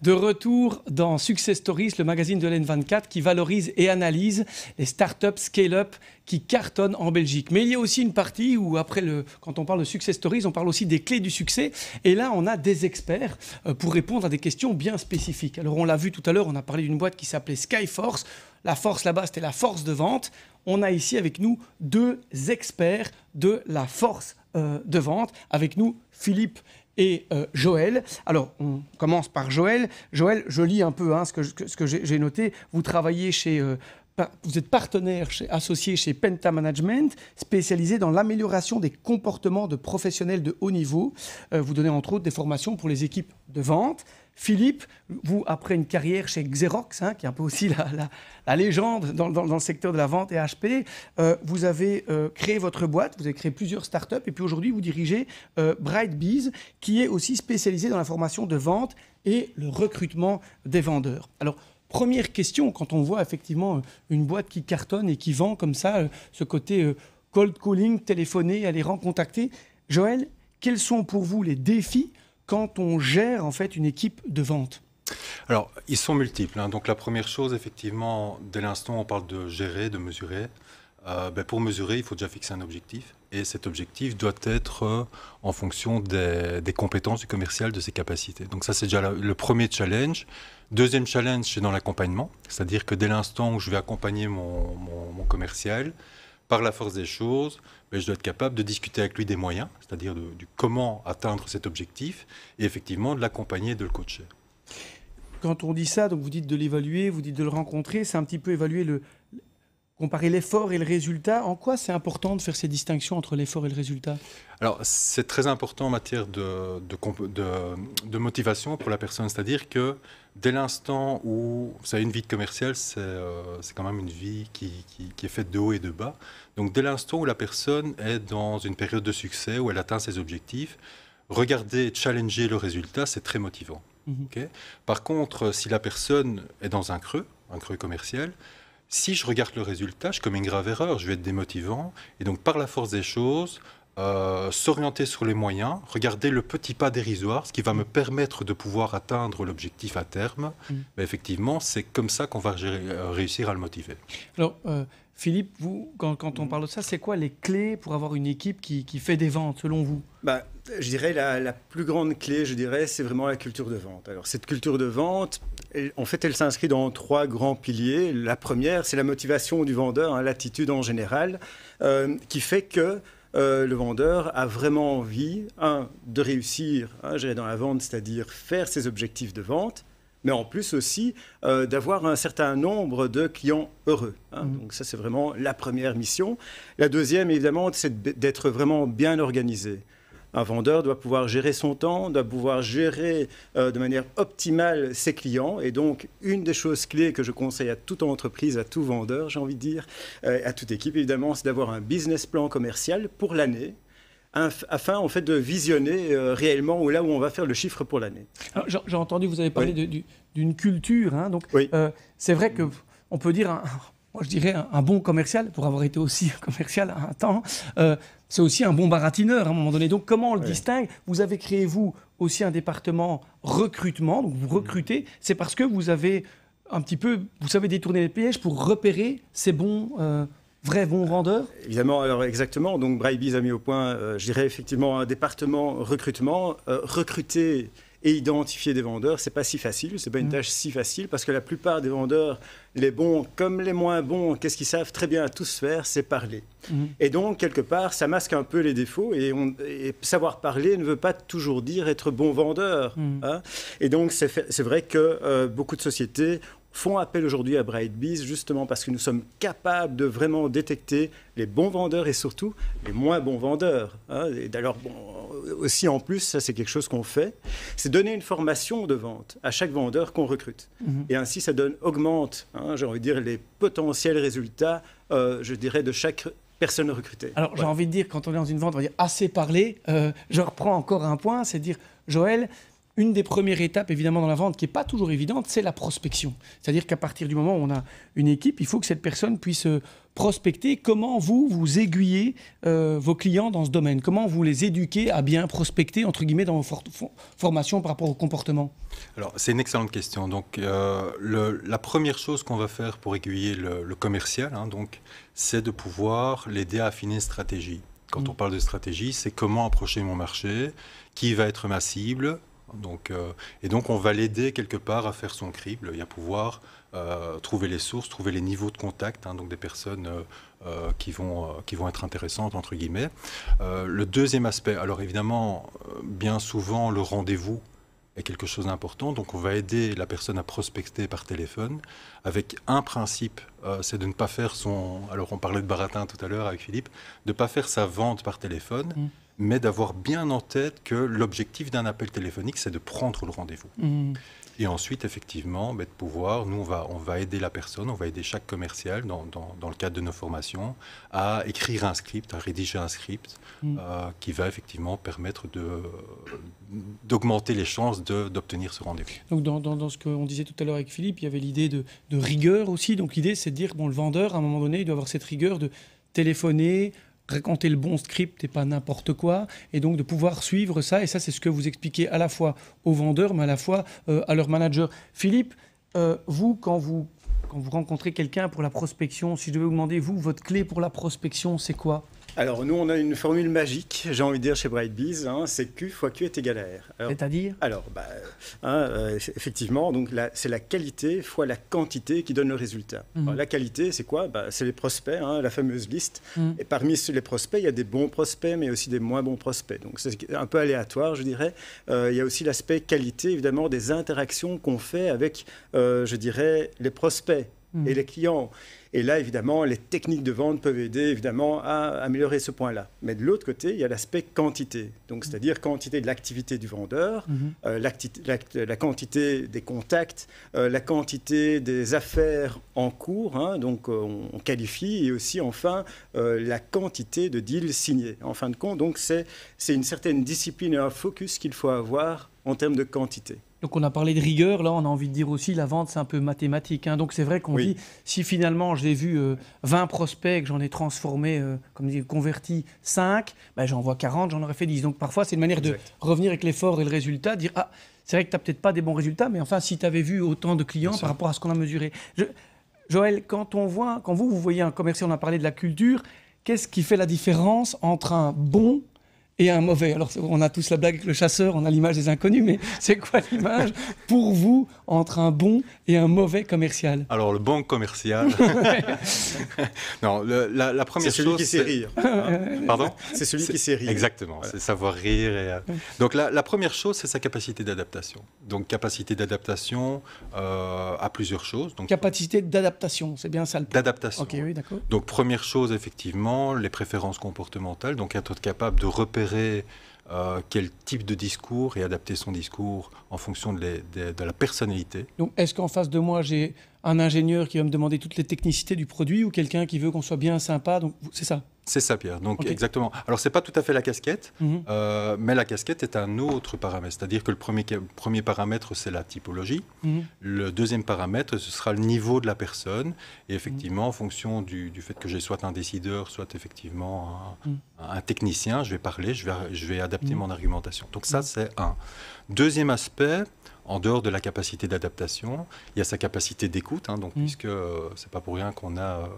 De retour dans Success Stories, le magazine de l'N24 qui valorise et analyse les startups scale-up qui cartonnent en Belgique. Mais il y a aussi une partie où, quand on parle de Success Stories, on parle aussi des clés du succès. Et là, on a des experts pour répondre à des questions bien spécifiques. Alors, on l'a vu tout à l'heure, on a parlé d'une boîte qui s'appelait Skyforce. La force là-bas, c'était la force de vente. On a ici avec nous deux experts de la force de vente. Avec nous, Philippe et Joël. Alors, on commence par Joël. Joël, je lis un peu ce que j'ai noté. Vous travaillez vous êtes partenaire associé chez Penta Management, spécialisé dans l'amélioration des comportements de professionnels de haut niveau. Vous donnez entre autres des formations pour les équipes de vente. Philippe, vous, après une carrière chez Xerox, qui est un peu aussi la légende dans le secteur de la vente et HP, vous avez créé votre boîte, vous avez créé plusieurs startups et puis aujourd'hui, vous dirigez BrightBees, qui est aussi spécialisé dans la formation de vente et le recrutement des vendeurs. Alors, première question, quand on voit effectivement une boîte qui cartonne et qui vend comme ça, ce côté cold calling, téléphoner, aller recontacter. Joël, quels sont pour vous les défis quand on gère en fait une équipe de vente? Alors, ils sont multiples. Donc la première chose, effectivement, dès l'instant où on parle de gérer, de mesurer, pour mesurer, il faut déjà fixer un objectif. Et cet objectif doit être en fonction des compétences du commercial, de ses capacités. Donc ça, c'est déjà le premier challenge. Deuxième challenge, c'est dans l'accompagnement. C'est-à-dire que dès l'instant où je vais accompagner mon commercial, par la force des choses, je dois être capable de discuter avec lui des moyens, c'est-à-dire du comment atteindre cet objectif, et effectivement de l'accompagner et de le coacher. Quand on dit ça, donc vous dites de l'évaluer, vous dites de le rencontrer, c'est un petit peu évaluer comparer l'effort et le résultat. En quoi c'est important de faire ces distinctions entre l'effort et le résultat? Alors, c'est très important en matière de motivation pour la personne. C'est-à-dire que dès l'instant où vous savez, une vie de commercial, c'est quand même une vie qui est faite de haut et de bas. Donc, dès l'instant où la personne est dans une période de succès, où elle atteint ses objectifs, regarder, challenger le résultat, c'est très motivant. Okay. Par contre, si la personne est dans un creux commercial, si je regarde le résultat, je commets une grave erreur, je vais être démotivant. Et donc, par la force des choses, s'orienter sur les moyens, regarder le petit pas dérisoire, ce qui va me permettre de pouvoir atteindre l'objectif à terme. Effectivement, c'est comme ça qu'on va réussir à le motiver. Alors, Philippe, vous, quand on parle de ça, c'est quoi les clés pour avoir une équipe qui fait des ventes, selon vous? Je dirais la plus grande clé, c'est vraiment la culture de vente. Alors, cette culture de vente, en fait, elle s'inscrit dans 3 grands piliers. La première, c'est la motivation du vendeur, l'attitude en général, qui fait que le vendeur a vraiment envie, de réussir dans la vente, c'est-à-dire faire ses objectifs de vente, mais en plus aussi d'avoir un certain nombre de clients heureux. Donc ça, c'est vraiment la première mission. La deuxième, évidemment, c'est d'être vraiment bien organisé. Un vendeur doit pouvoir gérer son temps, doit pouvoir gérer de manière optimale ses clients. Et donc, une des choses clés que je conseille à toute entreprise, à tout vendeur, j'ai envie de dire, à toute équipe, évidemment, c'est d'avoir un business plan commercial pour l'année, afin en fait de visionner réellement là où on va faire le chiffre pour l'année. J'ai entendu, vous avez parlé d'une culture. Donc, oui. C'est vrai qu'on peut dire... Moi, je dirais un bon commercial, pour avoir été aussi commercial à un temps, c'est aussi un bon baratineur à un moment donné. Donc, comment on le distingue? Vous avez créé, vous, aussi un département recrutement, donc vous recrutez. C'est parce que vous avez un petit peu, vous savez détourner les pièges pour repérer ces vrais bons vendeurs? Évidemment, alors exactement. Donc, BrightBees a mis au point, je dirais effectivement, un département recrutement. Recruter et identifier des vendeurs, c'est pas si facile, c'est pas une tâche si facile, parce que la plupart des vendeurs, les bons comme les moins bons, qu'est-ce qu'ils savent très bien tous faire, c'est parler. Et donc, quelque part, ça masque un peu les défauts, et savoir parler ne veut pas toujours dire être bon vendeur. Et donc, c'est vrai que beaucoup de sociétés font appel aujourd'hui à BrightBees justement parce que nous sommes capables de vraiment détecter les bons vendeurs et surtout les moins bons vendeurs. Et d'ailleurs, aussi en plus, ça c'est quelque chose qu'on fait, c'est donner une formation de vente à chaque vendeur qu'on recrute. Et ainsi, ça augmente, j'ai envie de dire, les potentiels résultats, je dirais, de chaque personne recrutée. Alors, j'ai envie de dire, quand on est dans une vente, on va dire assez parler. Je reprends encore un point, c'est de dire, Joël, une des premières étapes, évidemment, dans la vente, qui n'est pas toujours évidente, c'est la prospection. C'est-à-dire qu'à partir du moment où on a une équipe, il faut que cette personne puisse prospecter. Comment vous aiguillez vos clients dans ce domaine? Comment vous les éduquez à bien prospecter, entre guillemets, dans vos formations par rapport au comportement? Alors, c'est une excellente question. Donc, la première chose qu'on va faire pour aiguiller le commercial, donc, c'est de pouvoir l'aider à affiner une stratégie. Quand on parle de stratégie, c'est comment approcher mon marché, qui va être ma cible. Et donc, on va l'aider quelque part à faire son crible et à pouvoir trouver les sources, trouver les niveaux de contact, donc des personnes qui vont être intéressantes, entre guillemets. Le deuxième aspect, alors évidemment, bien souvent, le rendez-vous est quelque chose d'important. Donc, on va aider la personne à prospecter par téléphone avec un principe, c'est de ne pas faire alors, on parlait de baratin tout à l'heure avec Philippe, de ne pas faire sa vente par téléphone, mais d'avoir bien en tête que l'objectif d'un appel téléphonique, c'est de prendre le rendez-vous. Et ensuite, effectivement, de pouvoir, nous, on va aider la personne, on va aider chaque commercial, dans le cadre de nos formations, à écrire un script, à rédiger un script qui va effectivement permettre d'augmenter les chances d'obtenir ce rendez-vous. Donc, dans ce qu'on disait tout à l'heure avec Philippe, il y avait l'idée de rigueur aussi. Donc, l'idée, c'est de dire, le vendeur, à un moment donné, il doit avoir cette rigueur de téléphoner, raconter le bon script et pas n'importe quoi, et donc de pouvoir suivre ça. Et ça, c'est ce que vous expliquez à la fois aux vendeurs, mais à la fois à leur manager. Philippe, vous, quand vous rencontrez quelqu'un pour la prospection, si je devais vous demander, votre clé pour la prospection, c'est quoi? Alors, nous, on a une formule magique, j'ai envie de dire, chez Brightbees, c'est Q fois Q est égal à R. C'est-à-dire? Alors, effectivement, c'est la qualité fois la quantité qui donne le résultat. Alors, la qualité, c'est quoi? C'est les prospects, la fameuse liste. Et parmi les prospects, il y a des bons prospects, mais aussi des moins bons prospects. Donc, c'est un peu aléatoire, je dirais. Il y a aussi l'aspect qualité, évidemment, des interactions qu'on fait avec, je dirais, les prospects et les clients. Et là, évidemment, les techniques de vente peuvent aider, évidemment, à améliorer ce point-là. Mais de l'autre côté, il y a l'aspect quantité. Donc, c'est-à-dire quantité de l'activité du vendeur, la quantité des contacts, la quantité des affaires en cours, donc on qualifie, et aussi, enfin, la quantité de deals signés. En fin de compte, donc, c'est une certaine discipline et un focus qu'il faut avoir en termes de quantité. Donc on a parlé de rigueur, là on a envie de dire aussi la vente c'est un peu mathématique. Donc c'est vrai qu'on dit, si finalement j'ai vu 20 prospects, que j'en ai transformé, converti 5, j'en vois 40, j'en aurais fait 10. Donc parfois c'est une manière de revenir avec l'effort et le résultat, dire c'est vrai que tu n'as peut-être pas des bons résultats, mais enfin si tu avais vu autant de clients par rapport à ce qu'on a mesuré. Joël, quand vous voyez un commercial, on a parlé de la culture, qu'est-ce qui fait la différence entre un bon et un mauvais? Alors, on a tous la blague avec le chasseur, on a l'image des inconnus, mais c'est quoi l'image pour vous entre un bon et un mauvais commercial? Alors, le bon commercial... non, la première chose... C'est celui qui sait rire. Pardon? C'est celui qui sait rire. Exactement, c'est savoir rire. Donc, la première chose, c'est sa capacité d'adaptation. Donc, capacité d'adaptation à plusieurs choses. Donc, capacité d'adaptation, c'est bien ça le point. D'adaptation. Ok, oui, d'accord. Donc, première chose, effectivement, les préférences comportementales. Donc, être capable de repérer quel type de discours et adapter son discours en fonction de la personnalité. Donc, est-ce qu'en face de moi, j'ai un ingénieur qui va me demander toutes les technicités du produit ou quelqu'un qui veut qu'on soit bien sympa? Donc, c'est ça? C'est ça, Pierre. Donc, exactement. Alors, ce n'est pas tout à fait la casquette, mais la casquette est un autre paramètre. C'est-à-dire que le premier paramètre, c'est la typologie. Le deuxième paramètre, ce sera le niveau de la personne. Et effectivement, en fonction du fait que j'ai soit un décideur, soit effectivement un technicien, je vais parler, je vais adapter mon argumentation. Donc ça, c'est un. Deuxième aspect, en dehors de la capacité d'adaptation, il y a sa capacité d'écoute, puisque c'est pas pour rien qu'on a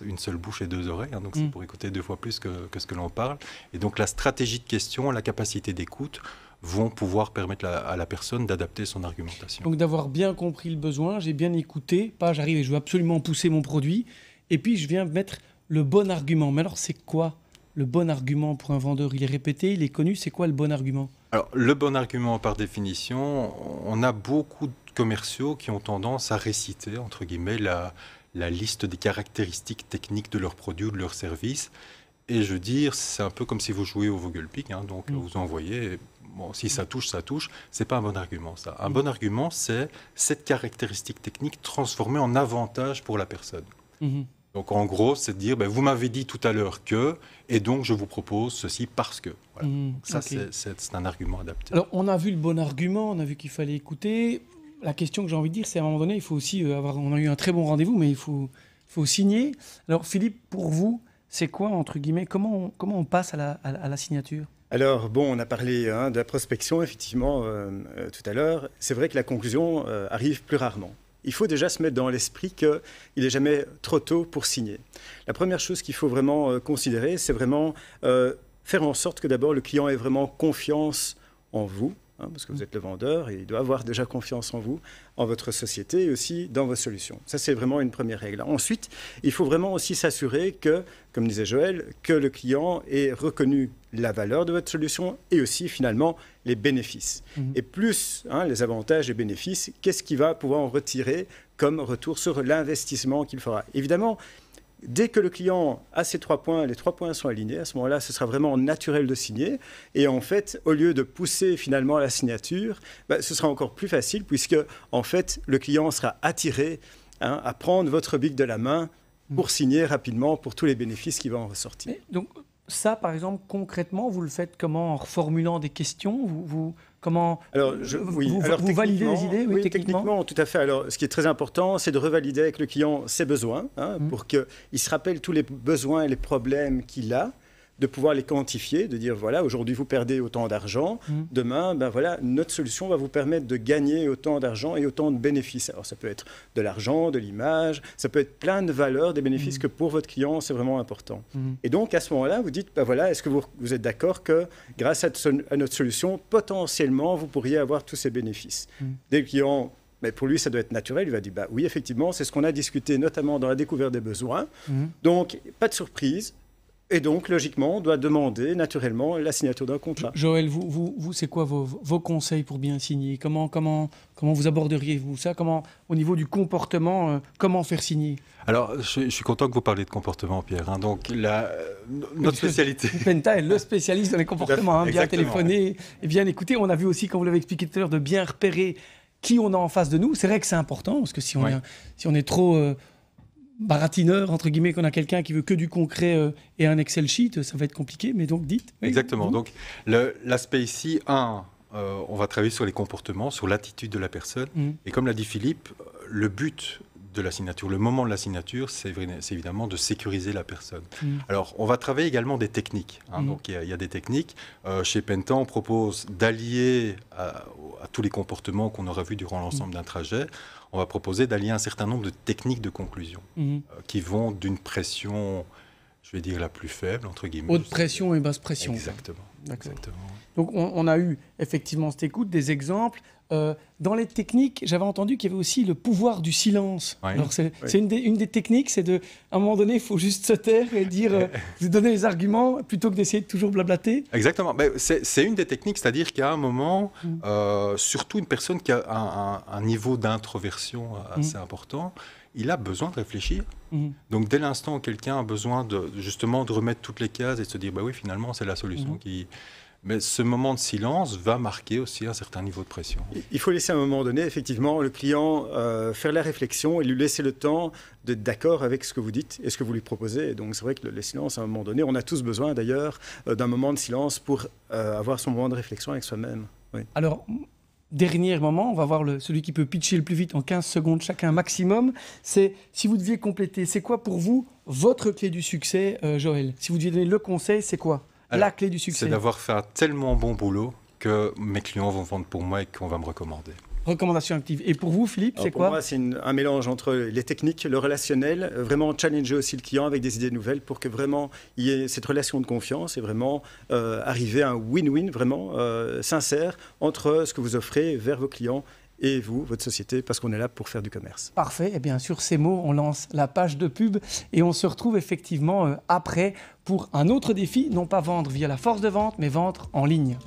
une seule bouche et deux oreilles, donc c'est pour écouter 2 fois plus que ce que l'on parle. Et donc la stratégie de question, la capacité d'écoute vont pouvoir permettre à la personne d'adapter son argumentation. Donc d'avoir bien compris le besoin, j'ai bien écouté, pas j'arrive et je veux absolument pousser mon produit, et puis je viens mettre le bon argument. Mais alors c'est quoi le bon argument pour un vendeur? Il est répété, il est connu, c'est quoi le bon argument? Alors, le bon argument, par définition, on a beaucoup de commerciaux qui ont tendance à réciter, entre guillemets, la liste des caractéristiques techniques de leurs produits ou de leurs services. Et je veux dire, c'est un peu comme si vous jouez au Vogelpick, donc vous envoyez, bon, si ça touche, c'est pas un bon argument, ça. Un bon argument, c'est cette caractéristique technique transformée en avantage pour la personne. Donc en gros, c'est de dire, vous m'avez dit tout à l'heure que, et donc je vous propose ceci parce que. Voilà. Ça, okay. c'est un argument adapté. Alors on a vu le bon argument, on a vu qu'il fallait écouter. La question que j'ai envie de dire, c'est à un moment donné, il faut aussi on a eu un très bon rendez-vous, mais il faut signer. Alors Philippe, pour vous, c'est quoi, entre guillemets, comment on passe à la signature ? Alors, bon, on a parlé de la prospection, effectivement, tout à l'heure. C'est vrai que la conclusion arrive plus rarement. Il faut déjà se mettre dans l'esprit qu'il n'est jamais trop tôt pour signer. La première chose qu'il faut vraiment considérer, c'est vraiment faire en sorte que d'abord le client ait vraiment confiance en vous, parce que vous êtes le vendeur et il doit avoir déjà confiance en vous, en votre société et aussi dans vos solutions. Ça, c'est vraiment une première règle. Ensuite, il faut vraiment aussi s'assurer que, comme disait Joël, que le client ait reconnu la valeur de votre solution et aussi finalement les bénéfices. Et plus les avantages et bénéfices, qu'est-ce qu'il va pouvoir en retirer comme retour sur l'investissement qu'il fera. Évidemment, dès que le client a ces 3 points, les 3 points sont alignés, à ce moment-là, ce sera vraiment naturel de signer. Et en fait, au lieu de pousser finalement à la signature, ce sera encore plus facile puisque, en fait, le client sera attiré à prendre votre bic de la main pour signer rapidement pour tous les bénéfices qui vont en ressortir. Mais donc, ça, par exemple, concrètement, vous le faites comment ? En reformulant des questions comment vous validez les idées? Oui, techniquement, tout à fait. Alors, ce qui est très important, c'est de revalider avec le client ses besoins, pour qu'il se rappelle tous les besoins et les problèmes qu'il a, de pouvoir les quantifier, de dire, voilà, aujourd'hui, vous perdez autant d'argent, demain, voilà, notre solution va vous permettre de gagner autant d'argent et autant de bénéfices. Alors, ça peut être de l'argent, de l'image, ça peut être plein de valeurs, des bénéfices que pour votre client, c'est vraiment important. Et donc, à ce moment-là, vous dites, voilà, est-ce que vous êtes d'accord que grâce à notre solution, potentiellement, vous pourriez avoir tous ces bénéfices. Dès le client... Mais pour lui, ça doit être naturel. Il va dire, oui, effectivement, c'est ce qu'on a discuté, notamment dans la découverte des besoins. Donc, pas de surprise. Et donc, logiquement, on doit demander naturellement la signature d'un contrat. Joël, vous c'est quoi vos conseils pour bien signer ? Comment vous aborderiez-vous ça ? Au niveau du comportement, comment faire signer ? Alors, je suis content que vous parliez de comportement, Pierre. Donc, notre spécialité... Penta est le spécialiste dans les comportements, bien téléphoner et bien écouter. On a vu aussi, comme vous l'avez expliqué tout à l'heure, de bien repérer qui on a en face de nous. C'est vrai que c'est important, parce que si on est trop... baratineur, entre guillemets, qu'on a quelqu'un qui veut que du concret et un Excel sheet, ça va être compliqué, mais donc dites. Oui, exactement. Donc, l'aspect ici, on va travailler sur les comportements, sur l'attitude de la personne. Et comme l'a dit Philippe, le but de la signature, le moment de la signature, c'est évidemment de sécuriser la personne. Alors, on va travailler également des techniques. Donc, il y a des techniques. Chez Penta, on propose d'allier à tous les comportements qu'on aura vus durant l'ensemble d'un trajet, on va proposer d'allier un certain nombre de techniques de conclusion qui vont d'une pression, je vais dire, la plus faible, entre guillemets. Haute pression et basse pression. Exactement. Donc, on a eu effectivement cette écoute, des exemples. Dans les techniques, j'avais entendu qu'il y avait aussi le pouvoir du silence. Oui. Alors, c'est une des techniques, c'est à un moment donné, il faut juste se taire et dire, vous donner les arguments plutôt que d'essayer de toujours blablater. Exactement. C'est une des techniques, c'est-à-dire qu'à un moment, surtout une personne qui a un niveau d'introversion assez important, il a besoin de réfléchir. Donc, dès l'instant où quelqu'un a besoin justement de remettre toutes les cases et de se dire, oui, finalement, c'est la solution qui... Mais ce moment de silence va marquer aussi un certain niveau de pression. Il faut laisser à un moment donné, effectivement, le client faire la réflexion et lui laisser le temps d'être d'accord avec ce que vous dites et ce que vous lui proposez. Et donc, c'est vrai que le silence, à un moment donné, on a tous besoin d'ailleurs d'un moment de silence pour avoir son moment de réflexion avec soi-même. Oui. Alors, dernier moment, on va voir celui qui peut pitcher le plus vite en 15 secondes chacun maximum. C'est, si vous deviez compléter, c'est quoi pour vous votre clé du succès, Joël ? Si vous deviez donner le conseil, c'est quoi ? Alors, la clé du succès. C'est d'avoir fait un tellement bon boulot que mes clients vont vendre pour moi et qu'on va me recommander. Recommandation active. Et pour vous, Philippe, c'est quoi ? Pour moi, c'est un mélange entre les techniques, le relationnel, vraiment challenger aussi le client avec des idées nouvelles pour que vraiment il y ait cette relation de confiance et vraiment arriver à un win-win vraiment sincère entre ce que vous offrez vers vos clients et vous, votre société, parce qu'on est là pour faire du commerce. Parfait. Et bien sur ces mots, on lance la page de pub et on se retrouve effectivement après pour un autre défi, non pas vendre via la force de vente, mais vendre en ligne.